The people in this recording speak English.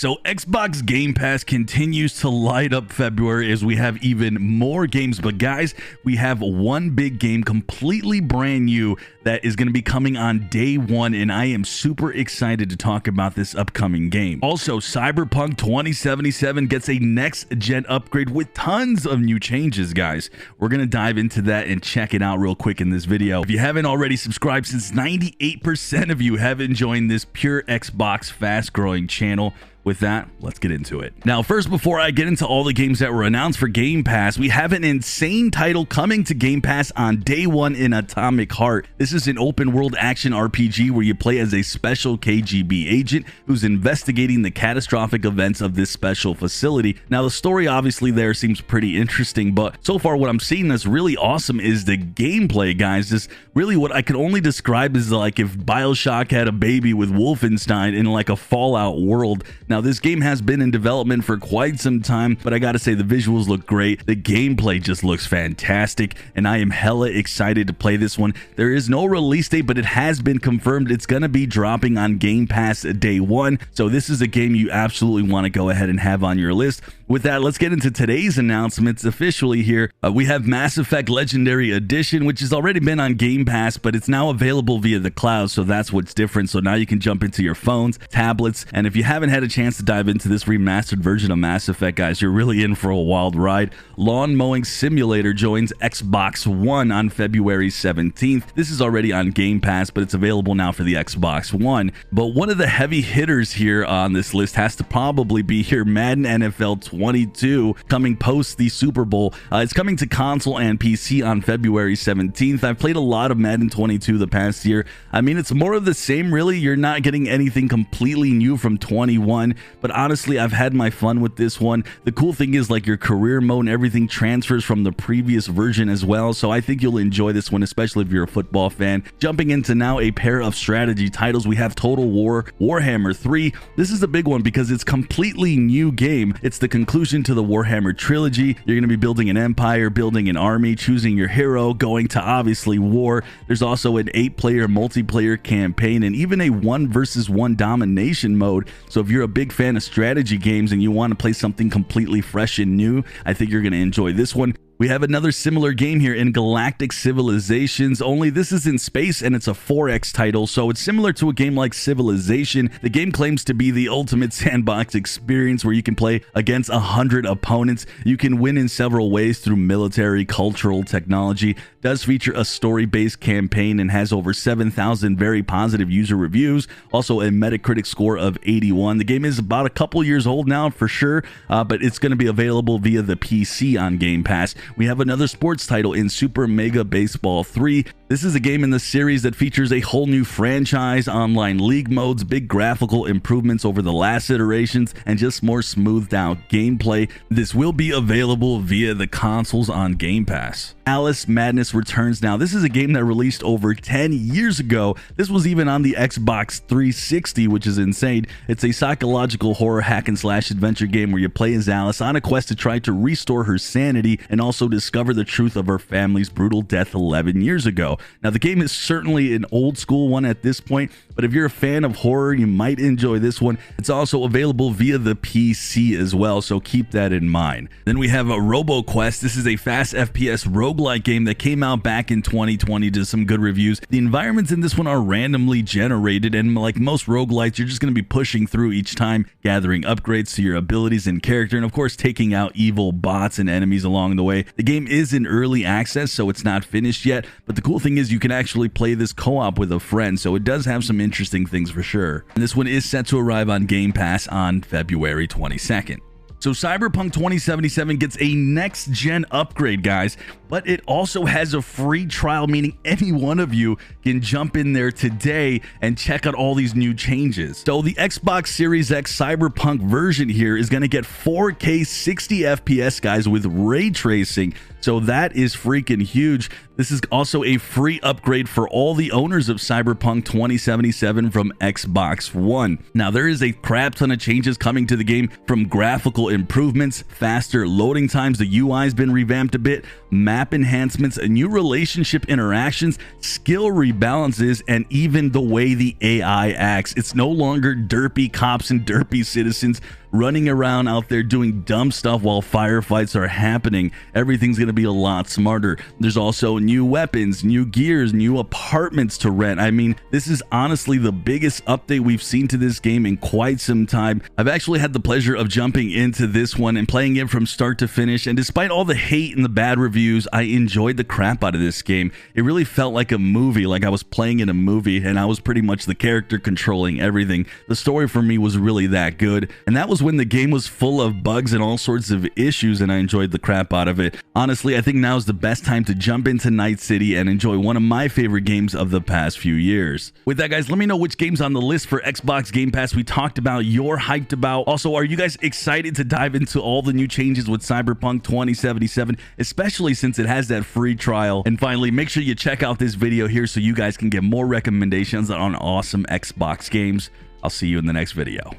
So Xbox Game Pass continues to light up February as we have even more games. But guys, we have one big game completely brand new that is going to be coming on day one, and I am super excited to talk about this upcoming game. Also, Cyberpunk 2077 gets a next-gen upgrade with tons of new changes, guys. We're going to dive into that and check it out real quick in this video. If you haven't already subscribed, since 98% of you haven't joined this pure Xbox fast-growing channel, with that, let's get into it. Now, first, before I get into all the games that were announced for Game Pass, we have an insane title coming to Game Pass on day one in Atomic Heart. This is an open world action RPG where you play as a special KGB agent who's investigating the catastrophic events of this special facility. Now, the story obviously there seems pretty interesting, but so far what I'm seeing that's really awesome is the gameplay, guys. This really what I could only describe as like if BioShock had a baby with Wolfenstein in like a Fallout world. Now, this game has been in development for quite some time, but I gotta say the visuals look great. The gameplay just looks fantastic, and I am hella excited to play this one. There is no release date, but it has been confirmed it's gonna be dropping on Game Pass day one. So this is a game you absolutely want to go ahead and have on your list. With that, let's get into today's announcements officially here. We have Mass Effect Legendary Edition, which has already been on Game Pass, but it's now available via the cloud, so that's what's different. So now you can jump into your phones, tablets, and if you haven't had a chance to dive into this remastered version of Mass Effect, guys, you're really in for a wild ride. Lawn Mowing Simulator joins Xbox One on February 17th. This is already on Game Pass, but it's available now for the Xbox One. But one of the heavy hitters here on this list has to probably be here, Madden NFL 22, coming post the Super Bowl. It's coming to console and PC on February 17th. I've played a lot of Madden 22 the past year. I mean, it's more of the same, really. You're not getting anything completely new from 21, but honestly, I've had my fun with this one. The cool thing is, like, your career mode and everything transfers from the previous version as well, so I think you'll enjoy this one, especially if you're a football fan. Jumping into now a pair of strategy titles, we have Total War Warhammer 3. This is a big one because it's completely new game. It's the conclusion to the Warhammer trilogy. You're going to be building an empire, building an army, choosing your hero, going to obviously war. There's also an 8-player multiplayer campaign and even a 1 versus 1 domination mode. So if you're a big fan of strategy games and you want to play something completely fresh and new, I think you're going to enjoy this one. We have another similar game here in Galactic Civilizations, only this is in space and it's a 4X title, so it's similar to a game like Civilization. The game claims to be the ultimate sandbox experience where you can play against 100 opponents. You can win in several ways through military, cultural, technology. Does feature a story-based campaign and has over 7,000 very positive user reviews. Also a Metacritic score of 81. The game is about a couple years old now for sure, but it's going to be available via the PC on Game Pass. We have another sports title in Super Mega Baseball 3. This is a game in the series that features a whole new franchise, online league modes, big graphical improvements over the last iterations, and just more smoothed out gameplay. This will be available via the consoles on Game Pass. Alice Madness returns now. This is a game that released over 10 years ago. This was even on the Xbox 360, which is insane. It's a psychological horror hack and slash adventure game where you play as Alice on a quest to try to restore her sanity and also discover the truth of her family's brutal death 11 years ago. Now, the game is certainly an old school one at this point, but if you're a fan of horror, you might enjoy this one. It's also available via the PC as well, so keep that in mind. Then we have a Robo Quest. This is a fast FPS roguelike game that came out back in 2020 to some good reviews. The environments in this one are randomly generated, and like most roguelites, you're just going to be pushing through each time, gathering upgrades to your abilities and character, and of course taking out evil bots and enemies along the way. The game is in early access, so it's not finished yet, but the cool thing is you can actually play this co-op with a friend, so it does have some interesting things for sure. And this one is set to arrive on Game Pass on February 22nd. So Cyberpunk 2077 gets a next-gen upgrade, guys, but it also has a free trial, meaning any one of you can jump in there today and check out all these new changes. So the Xbox Series X Cyberpunk version here is going to get 4K 60 FPS, guys, with ray tracing. So that is freaking huge. This is also a free upgrade for all the owners of Cyberpunk 2077 from Xbox One. Now, there is a crap ton of changes coming to the game, from graphical improvements, faster loading times, the UI has been revamped a bit, map enhancements, new relationship interactions, skill rebalances, and even the way the AI acts. It's no longer derpy cops and derpy citizens running around out there doing dumb stuff while firefights are happening. Everything's going to be a lot smarter. There's also new weapons, new gears, new apartments to rent. I mean, this is honestly the biggest update we've seen to this game in quite some time. I've actually had the pleasure of jumping into this one and playing it from start to finish, and despite all the hate and the bad reviews, I enjoyed the crap out of this game. It really felt like a movie, like I was playing in a movie, and I was pretty much the character controlling everything. The story for me was really that good, and that was when the game was full of bugs and all sorts of issues, and I enjoyed the crap out of it. Honestly, I think now is the best time to jump into Night City and enjoy one of my favorite games of the past few years. With that, guys, let me know which games on the list for Xbox Game Pass we talked about, you're hyped about. Also, are you guys excited to dive into all the new changes with Cyberpunk 2077, especially since it has that free trial? And finally, make sure you check out this video here so you guys can get more recommendations on awesome Xbox games. I'll see you in the next video.